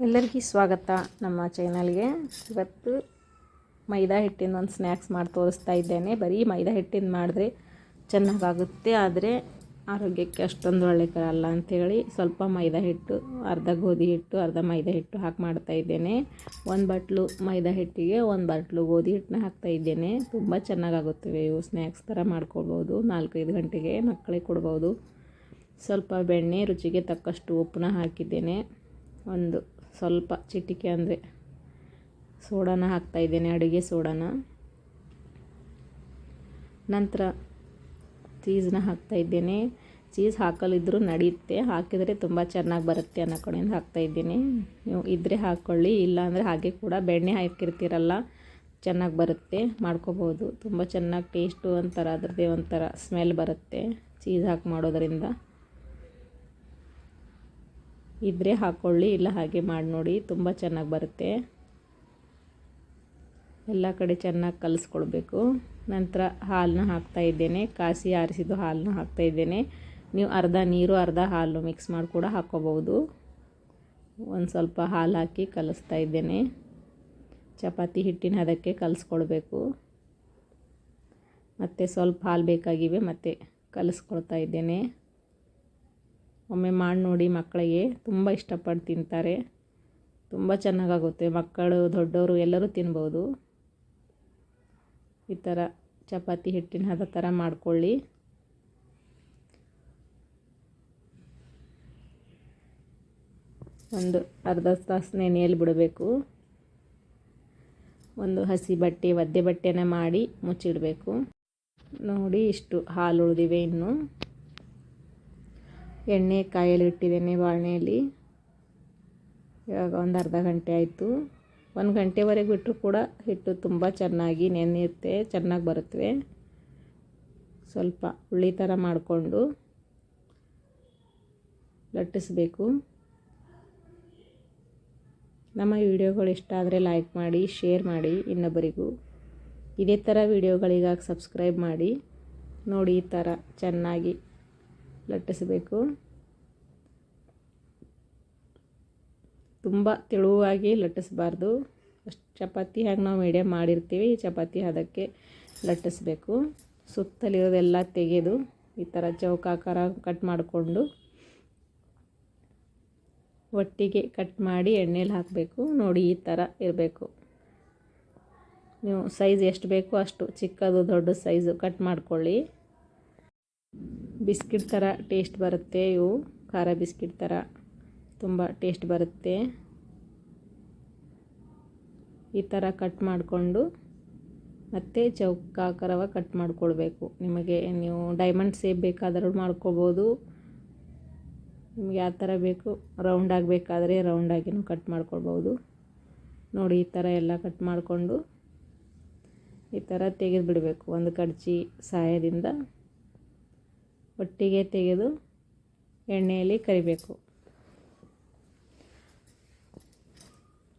ಎಲ್ಲರಿಗೂ ಸ್ವಾಗತ ನಮ್ಮ ಚಾನಲ್ಗೆ. ಇವತ್ತು ಮೈದಾ ಹಿಟ್ಟಿನ ಒಂದು ಸ್ನ್ಯಾಕ್ಸ್ ಮಾಡಿ ತೋರಿಸ್ತಾ ಇದ್ದೇನೆ. ಬರೀ ಮೈದಾ ಹಿಟ್ಟಿನ ಮಾಡಿದ್ರೆ ಚೆನ್ನಾಗಾಗುತ್ತೆ, ಆದರೆ ಆರೋಗ್ಯಕ್ಕೆ ಅಷ್ಟೊಂದು ಒಳ್ಳೆಯದಲ್ಲ ಅಂಥೇಳಿ ಸ್ವಲ್ಪ ಮೈದಾ ಹಿಟ್ಟು, ಅರ್ಧ ಗೋಧಿ ಹಿಟ್ಟು, ಅರ್ಧ ಮೈದಾ ಹಿಟ್ಟು ಹಾಕಿ ಮಾಡ್ತಾ ಇದ್ದೇನೆ. ಒಂದು ಬಟ್ಲು ಮೈದಾ ಹಿಟ್ಟಿಗೆ ಒಂದು ಬಟ್ಲು ಗೋಧಿ ಹಿಟ್ಟನ್ನ ಹಾಕ್ತಾ ಇದ್ದೇನೆ. ತುಂಬ ಚೆನ್ನಾಗಾಗುತ್ತವೆ ಇವು. ಸ್ನ್ಯಾಕ್ಸ್ ಥರ ಮಾಡ್ಕೊಳ್ಬೋದು. 4-5 ಗಂಟೆಗೆ ಮಕ್ಕಳಿಗೆ ಕೊಡ್ಬೋದು. ಸ್ವಲ್ಪ ಬೆಣ್ಣೆ, ರುಚಿಗೆ ತಕ್ಕಷ್ಟು ಉಪ್ಪನ್ನ ಹಾಕಿದ್ದೇನೆ. ಒಂದು ಸ್ವಲ್ಪ ಚಿಟಿಕೆ ಅಂದರೆ ಸೋಡಾನ ಹಾಕ್ತಾಯಿದ್ದೇನೆ, ಅಡುಗೆ ಸೋಡಾನ. ನಂತರ ಚೀಸ್ನ ಹಾಕ್ತಾಯಿದ್ದೇನೆ. ಚೀಸ್ ಹಾಕಲಿದ್ದರೂ ನಡೆಯುತ್ತೆ, ಹಾಕಿದರೆ ತುಂಬ ಚೆನ್ನಾಗಿ ಬರುತ್ತೆ ಅನ್ನೋ ಕಡೆಯಿಂದ ಹಾಕ್ತಾಯಿದ್ದೀನಿ. ನೀವು ಇದ್ದರೆ ಹಾಕ್ಕೊಳ್ಳಿ, ಇಲ್ಲಾಂದರೆ ಹಾಗೆ ಕೂಡ ಬೆಣ್ಣೆ ಹಾಕಿರ್ತೀರಲ್ಲ ಚೆನ್ನಾಗಿ ಬರುತ್ತೆ, ಮಾಡ್ಕೋಬೋದು. ತುಂಬ ಚೆನ್ನಾಗಿ ಟೇಸ್ಟು ಒಂಥರ ಅದರದ್ದೇ ಒಂಥರ ಸ್ಮೆಲ್ ಬರುತ್ತೆ ಚೀಸ್ ಹಾಕಿ ಮಾಡೋದರಿಂದ. ಇದ್ದರೆ ಹಾಕ್ಕೊಳ್ಳಿ, ಇಲ್ಲ ಹಾಗೆ ಮಾಡಿ ನೋಡಿ, ತುಂಬ ಚೆನ್ನಾಗಿ ಬರುತ್ತೆ. ಎಲ್ಲ ಕಡೆ ಚೆನ್ನಾಗಿ ಕಲಿಸ್ಕೊಳ್ಬೇಕು. ನಂತರ ಹಾಲನ್ನ ಹಾಕ್ತಾಯಿದ್ದೇನೆ. ಕಾಸಿ ಆರಿಸಿದ್ದು ಹಾಲನ್ನ ಹಾಕ್ತಾಯಿದ್ದೇನೆ. ನೀವು ಅರ್ಧ ನೀರು ಅರ್ಧ ಹಾಲು ಮಿಕ್ಸ್ ಮಾಡಿ ಕೂಡ ಹಾಕ್ಕೋಬೋದು. ಒಂದು ಸ್ವಲ್ಪ ಹಾಲು ಹಾಕಿ ಕಲಿಸ್ತಾ ಇದ್ದೇನೆ. ಚಪಾತಿ ಹಿಟ್ಟಿನ ಹದಕ್ಕೆ ಕಲಿಸ್ಕೊಳ್ಬೇಕು. ಮತ್ತು ಸ್ವಲ್ಪ ಹಾಲು ಬೇಕಾಗಿವೆ, ಮತ್ತು ಕಲಿಸ್ಕೊಳ್ತಾ ಇದ್ದೇನೆ. ಒಮ್ಮೆ ಮಾಡಿ ನೋಡಿ, ಮಕ್ಕಳಿಗೆ ತುಂಬ ಇಷ್ಟಪಟ್ಟು ತಿಂತಾರೆ. ತುಂಬ ಚೆನ್ನಾಗಾಗುತ್ತೆ. ಮಕ್ಕಳು ದೊಡ್ಡವರು ಎಲ್ಲರೂ ತಿನ್ಬೋದು. ಈ ಥರ ಚಪಾತಿ ಹಿಟ್ಟಿನ ಹದ ಥರ ಮಾಡ್ಕೊಳ್ಳಿ. ಒಂದು ಅರ್ಧ ತಾಸು ನೆನೆಯಲ್ಲಿ ಬಿಡಬೇಕು. ಒಂದು ಹಸಿ ಬಟ್ಟೆ, ಒದ್ದೆ ಬಟ್ಟೆನ ಮಾಡಿ ಮುಚ್ಚಿಡಬೇಕು. ನೋಡಿ, ಇಷ್ಟು ಹಾಲು ಉಳಿದಿವೆ. ಇನ್ನು ಎಣ್ಣೆ ಕಾಯಲ್ಲಿ ಇಟ್ಟಿದ್ದೇನೆ ಬಾಣಲೆಯಲ್ಲಿ. ಇವಾಗ ಒಂದು ಅರ್ಧ ಗಂಟೆ ಆಯಿತು. 1 ಗಂಟೆವರೆಗೆ ಬಿಟ್ಟರು ಕೂಡ ಹಿಟ್ಟು ತುಂಬ ಚೆನ್ನಾಗಿ ನೆನೆಯುತ್ತೆ, ಚೆನ್ನಾಗಿ ಬರುತ್ತವೆ. ಸ್ವಲ್ಪ ಹುಳಿ ಥರ ಮಾಡಿಕೊಂಡು ಲಟ್ಟಿಸಬೇಕು. ನಮ್ಮ ವಿಡಿಯೋಗಳು ಇಷ್ಟ ಆದರೆ ಲೈಕ್ ಮಾಡಿ, ಶೇರ್ ಮಾಡಿ ಇನ್ನೊಬ್ಬರಿಗೂ. ಇದೇ ಥರ ವಿಡಿಯೋಗಳಿಗಾಗಿ ಸಬ್ಸ್ಕ್ರೈಬ್ ಮಾಡಿ. ನೋಡಿ, ಈ ಥರ ಚೆನ್ನಾಗಿ ಲಟ್ಟಿಸಬೇಕು. ತುಂಬ ತೆಳುವಾಗಿ ಲಟ್ಟಿಸಬಾರ್ದು. ಅಷ್ಟು ಚಪಾತಿ ಹಾಗೆ ನಾವು ಮೀಡಿಯಮ್ ಮಾಡಿರ್ತೀವಿ, ಚಪಾತಿ ಅದಕ್ಕೆ ಲಟ್ಟಿಸ್ಬೇಕು. ಸುತ್ತಲಿರೋದೆಲ್ಲ ತೆಗೆದು ಈ ಥರ ಚೌಕಾಕಾರ ಕಟ್ ಮಾಡಿಕೊಂಡು ಒಟ್ಟಿಗೆ ಕಟ್ ಮಾಡಿ ಎಣ್ಣೆಲಿ ಹಾಕಬೇಕು. ನೋಡಿ, ಈ ಥರ ಇರಬೇಕು. ನೀವು ಸೈಜ್ ಎಷ್ಟು ಬೇಕೋ ಅಷ್ಟು ಚಿಕ್ಕದು ದೊಡ್ಡ ಸೈಜು ಕಟ್ ಮಾಡ್ಕೊಳ್ಳಿ. ಬಿಸ್ಕಿಟ್ ಥರ ಟೇಸ್ಟ್ ಬರುತ್ತೆ ಇವು. ಖಾರ ಬಿಸ್ಕಿಟ್ ಥರ ತುಂಬ ಟೇಸ್ಟ್ ಬರುತ್ತೆ. ಈ ಥರ ಕಟ್ ಮಾಡಿಕೊಂಡು ಮತ್ತು ಚೌಕಾಕಾರವಾಗಿ ಕಟ್ ಮಾಡ್ಕೊಳ್ಬೇಕು. ನಿಮಗೆ ನೀವು ಡೈಮಂಡ್ ಶೇಪ್ ಬೇಕಾದರೂ ಮಾಡ್ಕೊಳ್ಬೋದು. ನಿಮಗೆ ಯಾವ ಥರ ಬೇಕು, ರೌಂಡ್ ಆಗಬೇಕಾದ್ರೆ ರೌಂಡಾಗಿನೂ ಕಟ್ ಮಾಡ್ಕೊಳ್ಬೋದು. ನೋಡಿ, ಈ ಥರ ಎಲ್ಲ ಕಟ್ ಮಾಡಿಕೊಂಡು ಈ ಥರ ತೆಗೆದು ಬಿಡಬೇಕು. ಒಂದು ಕಡ್ಚಿ ಸಹಾಯದಿಂದ ಒಟ್ಟಿಗೆ ತೆಗೆದು ಎಣ್ಣೆಯಲ್ಲಿ ಕರಿಬೇಕು.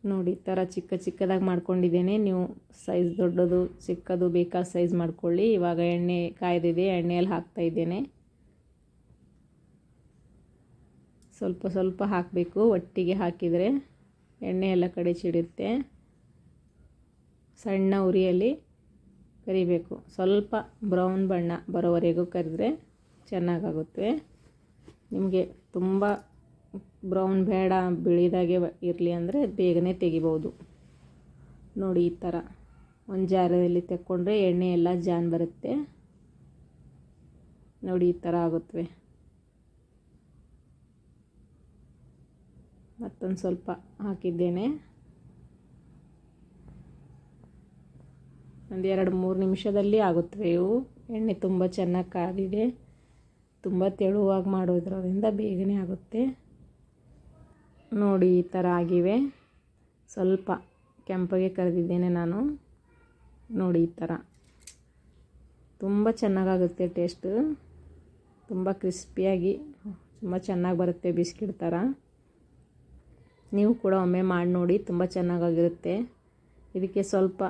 ನೋಡಿ, ಈ ಥರ ಚಿಕ್ಕ ಚಿಕ್ಕದಾಗಿ ಮಾಡ್ಕೊಂಡಿದ್ದೇನೆ. ನೀವು ಸೈಜ್ ದೊಡ್ಡದು ಚಿಕ್ಕದು ಬೇಕಾದ ಸೈಜ್ ಮಾಡ್ಕೊಳ್ಳಿ. ಇವಾಗ ಎಣ್ಣೆ ಕಾಯ್ದಿದೆ, ಎಣ್ಣೆಯಲ್ಲಿ ಹಾಕ್ತಾಯಿದ್ದೇನೆ. ಸ್ವಲ್ಪ ಸ್ವಲ್ಪ ಹಾಕಬೇಕು. ಒಟ್ಟಿಗೆ ಹಾಕಿದರೆ ಎಣ್ಣೆ ಎಲ್ಲ ಕಡೆ ಚಿಡುತ್ತೆ. ಸಣ್ಣ ಉರಿಯಲ್ಲಿ ಕರಿಬೇಕು. ಸ್ವಲ್ಪ ಬ್ರೌನ್ ಬಣ್ಣ ಬರೋವರೆಗೂ ಕರಿದ್ರೆ ಚೆನ್ನಾಗಾಗುತ್ತೆ. ನಿಮಗೆ ತುಂಬ ಬ್ರೌನ್ ಬೇಡ, ಬಿಳಿದಾಗೆ ಇರಲಿ ಅಂದರೆ ಬೇಗನೆ ತೆಗಿಬೋದು. ನೋಡಿ, ಈ ಥರ ಒಂದು ಜಾರದಲ್ಲಿ ತೆಕ್ಕೊಂಡ್ರೆ ಎಣ್ಣೆ ಎಲ್ಲ ಜಾನ್ ಬರುತ್ತೆ. ನೋಡಿ, ಈ ಥರ ಆಗುತ್ತವೆ. ಮತ್ತೊಂದು ಸ್ವಲ್ಪ ಹಾಕಿದ್ದೇನೆ. ಒಂದು 2-3 ನಿಮಿಷದಲ್ಲಿ ಆಗುತ್ತವೆ ಇವು. ಎಣ್ಣೆ ತುಂಬ ಚೆನ್ನಾಗಿ ಕಾದಿದೆ. ತುಂಬ ತೆಳುವಾಗಿ ಮಾಡೋದ್ರಿಂದ ಬೇಗನೆ ಆಗುತ್ತೆ. ನೋಡಿ, ಈ ಥರ ಆಗಿವೆ. ಸ್ವಲ್ಪ ಕೆಂಪಗೆ ಕರೆದಿದ್ದೇನೆ ನಾನು. ನೋಡಿ, ಈ ಥರ ತುಂಬ ಚೆನ್ನಾಗಾಗುತ್ತೆ. ಟೇಸ್ಟು ತುಂಬ ಕ್ರಿಸ್ಪಿಯಾಗಿ ತುಂಬ ಚೆನ್ನಾಗಿ ಬರುತ್ತೆ, ಬಿಸ್ಕಿಟ್ ಥರ. ನೀವು ಕೂಡ ಒಮ್ಮೆ ಮಾಡಿ ನೋಡಿ, ತುಂಬ ಚೆನ್ನಾಗಿರುತ್ತೆ. ಇದಕ್ಕೆ ಸ್ವಲ್ಪ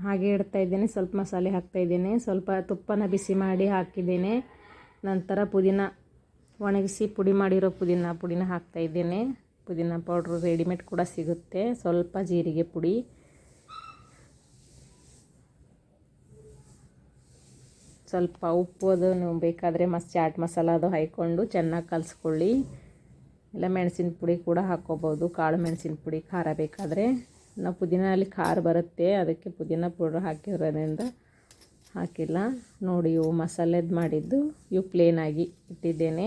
ಹಾಗೆ ಇಡ್ತಾಯಿದ್ದೇನೆ, ಸ್ವಲ್ಪ ಮಸಾಲೆ ಹಾಕ್ತಾಯಿದ್ದೇನೆ. ಸ್ವಲ್ಪ ತುಪ್ಪನ ಬಿಸಿ ಮಾಡಿ ಹಾಕಿದ್ದೇನೆ. ನಂತರ ಪುದೀನ ಒಣಗಿಸಿ ಪುಡಿ ಮಾಡಿರೋ ಪುದೀನ ಪುಡಿನ ಹಾಕ್ತಾಯಿದ್ದೇನೆ. ಪುದೀನ ಪೌಡ್ರು ರೆಡಿಮೇಡ್ ಕೂಡ ಸಿಗುತ್ತೆ. ಸ್ವಲ್ಪ ಜೀರಿಗೆ ಪುಡಿ, ಸ್ವಲ್ಪ ಉಪ್ಪು, ಅದು ನೀವು ಬೇಕಾದರೆ ಚಾಟ್ ಮಸಾಲ ಅದು ಹಾಕ್ಕೊಂಡು ಚೆನ್ನಾಗಿ ಕಲಿಸ್ಕೊಳ್ಳಿ. ಇಲ್ಲ ಮೆಣಸಿನ ಪುಡಿ ಕೂಡ ಹಾಕ್ಕೋಬೋದು, ಕಾಳು ಮೆಣಸಿನ ಪುಡಿ ಖಾರ ಬೇಕಾದರೆ. ನಾವು ಪುದೀನಲ್ಲಿ ಖಾರ ಬರುತ್ತೆ, ಅದಕ್ಕೆ ಪುದೀನ ಪೌಡ್ರ್ ಹಾಕಿರೋದ್ರಿಂದ ಹಾಕಿಲ್ಲ. ನೋಡಿ ಇವು ಮಸಾಲೆದು ಮಾಡಿದ್ದು, ಇವು ಪ್ಲೇನಾಗಿ ಇಟ್ಟಿದ್ದೇನೆ.